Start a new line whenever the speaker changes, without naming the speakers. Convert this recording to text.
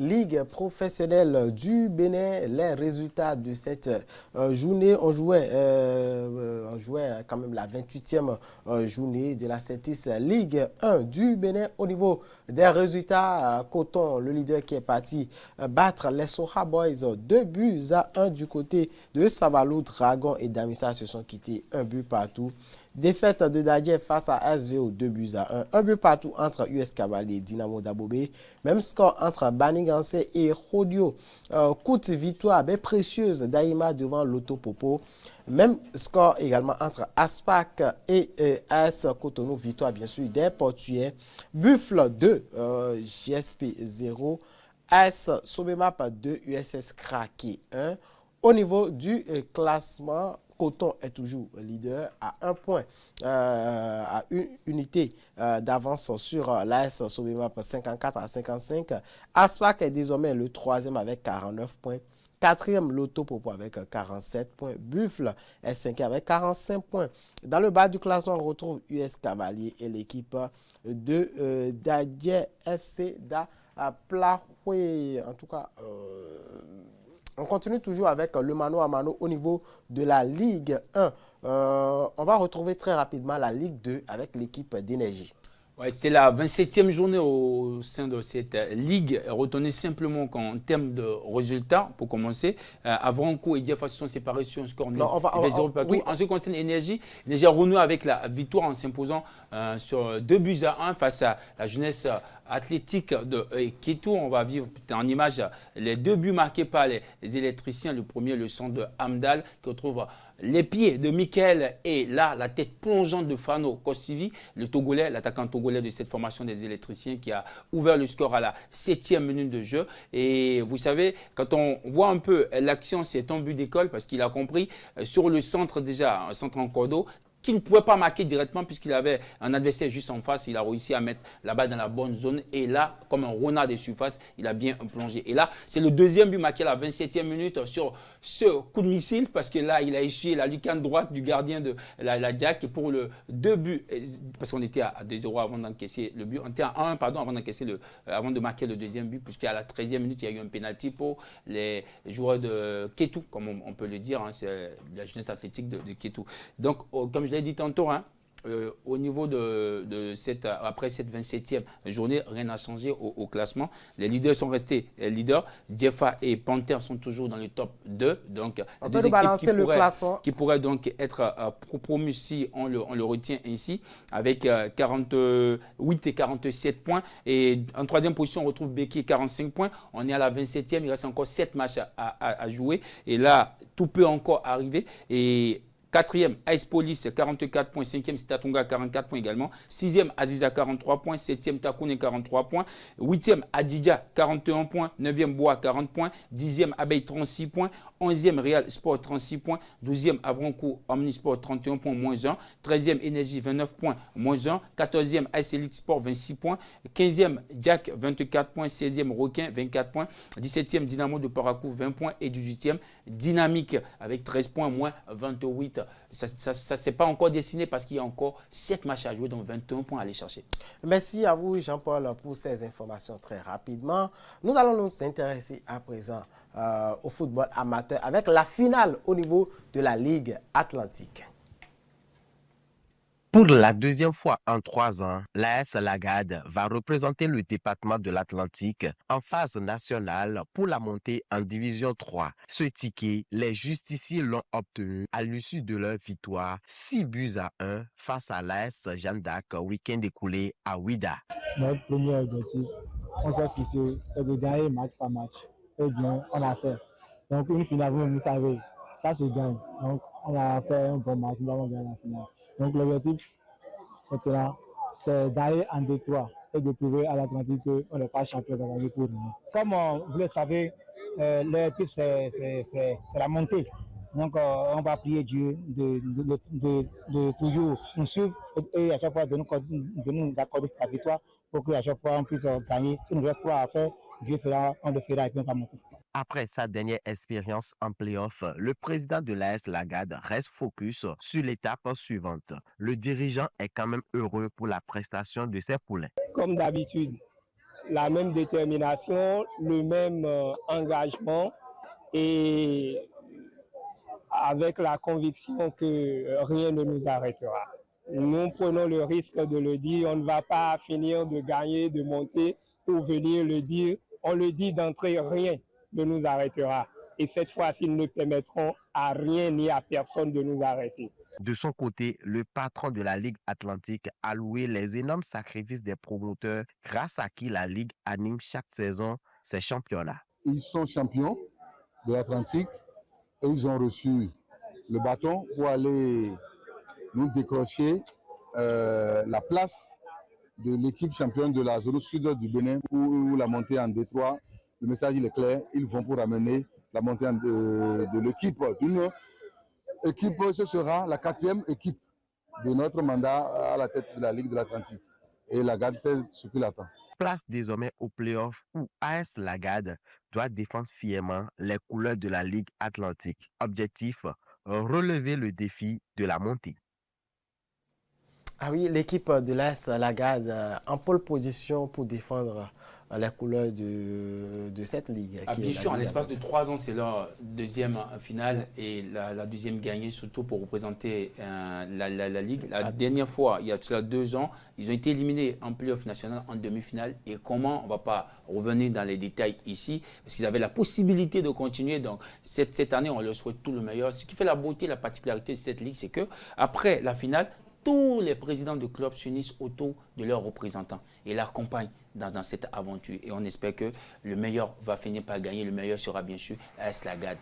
Ligue professionnelle du Bénin. Les résultats de cette journée, on jouait quand même la 28e journée de la Cetis Ligue 1 du Bénin. Au niveau des résultats, Coton, le leader qui est parti battre les Soha Boys 2 buts à 1 du côté de Savalou. Dragon et Damissa se sont quittés 1 but partout. Défaite de Dadje face à SVO 2 buts à 1. 1 but partout entre US Cavalier et Dynamo d'Abobé. Même score entre Baniganse et Rodio. Courte victoire bien précieuse d'Aïma devant Loto Popo. Même score également entre Aspac et AS Cotonou. Victoire bien sûr des Portugais. Buffle 2, JSP 0. AS Sobemap 2, USS Krake 1. Au niveau du classement, Coton est toujours leader à 1 point, à une unité d'avance sur l'AS Sobemap 54 à 55. Aspac est désormais le 3e avec 49 points. 4e, Loto Popo avec 47 points. Buffle est 5e avec 45 points. Dans le bas du classement, on retrouve US Cavalier et l'équipe de Dadje FC da Plahoué. En tout cas, on continue toujours avec le mano à mano au niveau de la Ligue 1. On va retrouver très rapidement la Ligue 2 avec l'équipe d'énergie.
Ouais, c'était la 27e journée au sein de cette ligue. Retenez simplement qu'en termes de résultats, pour commencer, Avranco et Diafa se sont séparés sur un score nul. Oui. En ce qui concerne Énergie, Énergie a renoué avec la victoire en s'imposant sur 2 buts à 1 face à la jeunesse athlétique de Kétou. On va vivre en image les 2 buts marqués par les électriciens. Le premier, le centre de Hamdal, qui retrouve les pieds de Michael et là, la tête plongeante de Fano Kossivi, le Togolais, l'attaquant togolais de cette formation des électriciens qui a ouvert le score à la 7e minute de jeu. Et vous savez, quand on voit un peu l'action, c'est un but d'école parce qu'il a compris sur le centre déjà, un centre en cordeau, qui ne pouvait pas marquer directement puisqu'il avait un adversaire juste en face. Il a réussi à mettre la balle dans la bonne zone. Et là, comme un renard de surface, il a bien plongé. Et là, c'est le deuxième but marqué à la 27e minute sur ce coup de missile parce que là, il a essuyé la lucarne droite du gardien de la Jack. Et pour le 2 buts, parce qu'on était à 2-0 avant d'encaisser le but. On était à 1, pardon, avant de marquer le deuxième but, puisqu'à la 13e minute, il y a eu un pénalty pour les joueurs de Kétou, comme on peut le dire. Hein, c'est la jeunesse athlétique de Kétou. Donc, comme je l'ai dit tantôt, hein, au niveau après cette 27e journée, rien n'a changé au classement. Les leaders sont restés leaders. Diefa et Panther sont toujours dans le top 2. Donc,
on peut balancer le classement.
Qui pourraient donc être promus si on le retient ainsi, avec 48 et 47 points. Et en troisième position, on retrouve Beki, 45 points. On est à la 27e. Il reste encore 7 matchs à jouer. Et là, tout peut encore arriver. Et 4e, Ice Police, 44 points. 5e, Sitatunga, 44 points également. 6e, Aziza, 43 points. 7e, Takoune, 43 points. 8e, Adidja, 41 points. 9e, Bois, 40 points. 10e, Abeille, 36 points. 11e, Real Sport, 36 points. 12e, Avranco, Omnisport, 31 points, moins 1. 13e, Énergie, 29 points, moins 1. 14e, Ice Elite Sport, 26 points. 15e, Jack, 24 points. 16e, Requin, 24 points. 17e, Dynamo de Parakou, 20 points. Et 18e, Dynamique, avec 13 points, moins 28. Ça ne s'est pas encore dessiné parce qu'il y a encore 7 matchs à jouer, donc 21 points à aller chercher.
Merci à vous, Jean-Paul, pour ces informations très rapidement. Nous allons nous intéresser à présent au football amateur avec la finale au niveau de la Ligue Atlantique.
Pour la deuxième fois en 3 ans, l'AS Lagade va représenter le département de l'Atlantique en phase nationale pour la montée en Division 3. Ce ticket, les justiciers l'ont obtenu à l'issue de leur victoire 6 buts à 1 face à l'AS Jeanne d'Arc week-end écoulé à Ouida.
Notre premier objectif, on s'est fixé, c'est de gagner match par match. Eh bien, on l'a fait. Donc, une finale, vous savez, ça se gagne. Donc, on a fait un bon match, nous avons gagné la finale. Donc, l'objectif, maintenant, c'est d'aller en Détroit et de prouver à l'Atlantique qu'on n'est pas champion d'Atlantique pour rien. Comme vous le savez, l'objectif, c'est la montée. Donc, on va prier Dieu de toujours nous suivre et à chaque fois de nous accorder la victoire pour qu'à chaque fois on puisse gagner. Il nous reste 3 à faire. Dieu fera, on le fera et puis on va monter.
Après sa dernière expérience en play-off, le président de l'AS Lagade reste focus sur l'étape suivante. Le dirigeant est quand même heureux pour la prestation de ses poulains.
Comme d'habitude,
la même détermination, le même engagement et avec la conviction que rien ne nous arrêtera. Nous prenons le risque de le dire, on ne va pas finir de gagner, de monter pour venir le dire. On le dit d'entrée, rien ne nous arrêtera. Et cette fois-ci, nous ne permettrons à rien ni à personne de nous arrêter.
De son côté, le patron de la Ligue Atlantique a loué les énormes sacrifices des promoteurs grâce à qui la Ligue anime chaque saison ses championnats.
Ils sont champions de l'Atlantique et ils ont reçu le bâton pour aller nous décrocher la place de l'équipe championne de la zone sud du Bénin ou la montée en Détroit. Le message il est clair, ils vont pour amener la montée de l'équipe d'une équipe, ce sera la 4e équipe de notre mandat à la tête de la Ligue de l'Atlantique. Et la GAD, c'est ce qui l'attend.
Place désormais au play-off où AS Lagad doit défendre fièrement les couleurs de la Ligue Atlantique. Objectif, relever le défi de la montée.
Ah oui, l'équipe de l'AS Lagad en pole position pour défendre les couleurs de cette ligue.
Bien sûr, en l'espace de 3 ans, c'est leur deuxième finale et la deuxième gagnée, surtout pour représenter la ligue. La dernière fois, il y a cela 2 ans, ils ont été éliminés en play-off national en demi-finale. Et comment, on ne va pas revenir dans les détails ici, parce qu'ils avaient la possibilité de continuer. Donc, cette année, on leur souhaite tout le meilleur. Ce qui fait la beauté, la particularité de cette ligue, c'est qu'après la finale, tous les présidents de clubs s'unissent autour de leurs représentants et l'accompagnent dans cette aventure. Et on espère que le meilleur va finir par gagner. Le meilleur sera bien sûr AS Lagad.